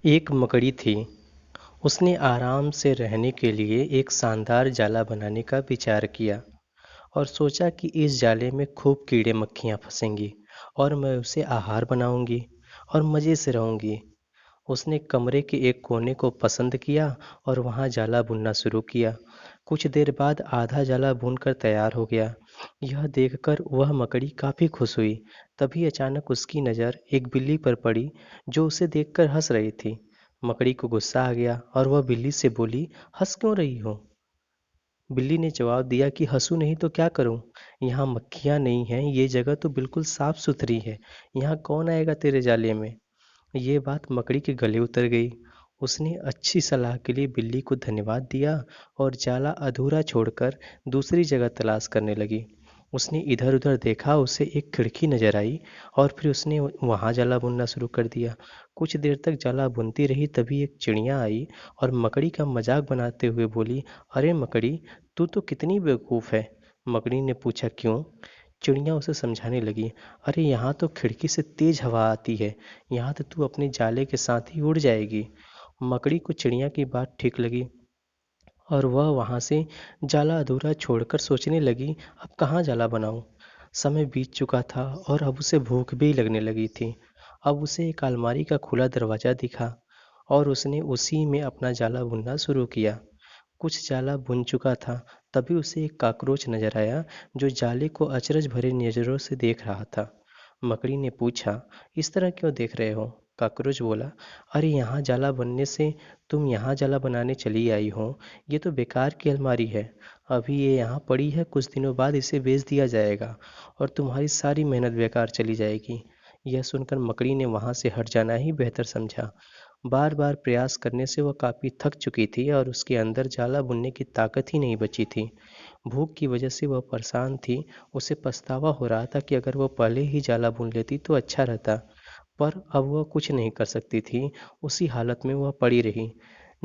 एक मकड़ी थी। उसने आराम से रहने के लिए एक शानदार जाला बनाने का विचार किया और सोचा कि इस जाले में खूब कीड़े मक्खियाँ फंसेंगी और मैं उसे आहार बनाऊंगी और मज़े से रहूंगी। उसने कमरे के एक कोने को पसंद किया और वहां जाला बुनना शुरू किया। कुछ देर बाद आधा जाला बुनकर तैयार हो गया। यह देखकर वह मकड़ी काफ़ी खुश हुई। तभी अचानक उसकी नज़र एक बिल्ली पर पड़ी जो उसे देखकर हंस रही थी। मकड़ी को गुस्सा आ गया और वह बिल्ली से बोली, हंस क्यों रही हो? बिल्ली ने जवाब दिया कि हंसू नहीं तो क्या करूं? यहाँ मक्खियाँ नहीं हैं, ये जगह तो बिल्कुल साफ सुथरी है। यहाँ कौन आएगा तेरे जाले में? ये बात मकड़ी के गले उतर गई। उसने अच्छी सलाह के लिए बिल्ली को धन्यवाद दिया और जाला अधूरा छोड़कर दूसरी जगह तलाश करने लगी। उसने इधर-उधर देखा, उसे एक खिड़की नज़र आई और फिर उसने वहाँ जाला बुनना शुरू कर दिया। कुछ देर तक जाला बुनती रही, तभी एक चिड़िया आई और मकड़ी का मजाक बनाते हुए बोली, अरे मकड़ी, तू तो कितनी बेवकूफ़ है। मकड़ी ने पूछा, क्यों? चिड़िया उसे समझाने लगी, अरे यहाँ तो खिड़की से तेज हवा आती है, यहाँ तो तू अपने जाले के साथ ही उड़ जाएगी। मकड़ी को चिड़िया की बात ठीक लगी और वह वहाँ से जाला अधूरा छोड़कर सोचने लगी, अब कहाँ जाला बनाऊँ। समय बीत चुका था और अब उसे भूख भी लगने लगी थी। अब उसे एक अलमारी का खुला दरवाज़ा दिखा और उसने उसी में अपना जाला बुनना शुरू किया। कुछ जाला बुन चुका था, तभी उसे एक कॉकरोच नजर आया जो जाले को अचरज भरे नज़रों से देख रहा था। मकड़ी ने पूछा, इस तरह क्यों देख रहे हो? कॉकरोच बोला, अरे यहाँ जाला बनने से तुम यहाँ जाला बनाने चली आई हो। ये तो बेकार की अलमारी है। अभी ये यहाँ पड़ी है, कुछ दिनों बाद इसे बेच दिया जाएगा और तुम्हारी सारी मेहनत बेकार चली जाएगी। यह सुनकर मकड़ी ने वहाँ से हट जाना ही बेहतर समझा। बार बार प्रयास करने से वह काफ़ी थक चुकी थी और उसके अंदर जाला बुनने की ताकत ही नहीं बची थी। भूख की वजह से वह परेशान थी। उसे पछतावा हो रहा था कि अगर वह पहले ही जाला बुन लेती तो अच्छा रहता, पर अब वह कुछ नहीं कर सकती थी। उसी हालत में वह पड़ी रही।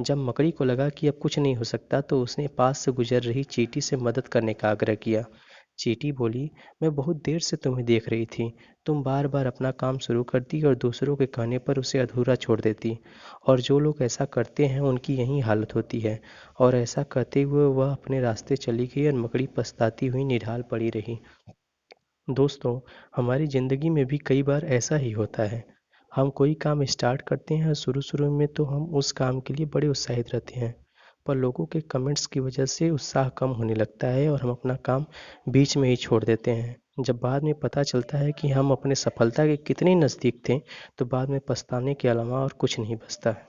जब मकड़ी को लगा कि अब कुछ नहीं हो सकता तो उसने पास से गुजर रही चींटी से मदद करने का आग्रह किया। चींटी बोली, मैं बहुत देर से तुम्हें देख रही थी। तुम बार बार अपना काम शुरू करती और दूसरों के कहने पर उसे अधूरा छोड़ देती, और जो लोग ऐसा करते हैं उनकी यही हालत होती है। और ऐसा कहते हुए वह अपने रास्ते चली गई और मकड़ी पछताती हुई निढाल पड़ी रही। दोस्तों, हमारी ज़िंदगी में भी कई बार ऐसा ही होता है। हम कोई काम स्टार्ट करते हैं और शुरू-शुरू में तो हम उस काम के लिए बड़े उत्साहित रहते हैं, पर लोगों के कमेंट्स की वजह से उत्साह कम होने लगता है और हम अपना काम बीच में ही छोड़ देते हैं। जब बाद में पता चलता है कि हम अपने सफलता के कितने नज़दीक थे, तो बाद में पछताने के अलावा और कुछ नहीं बचता है।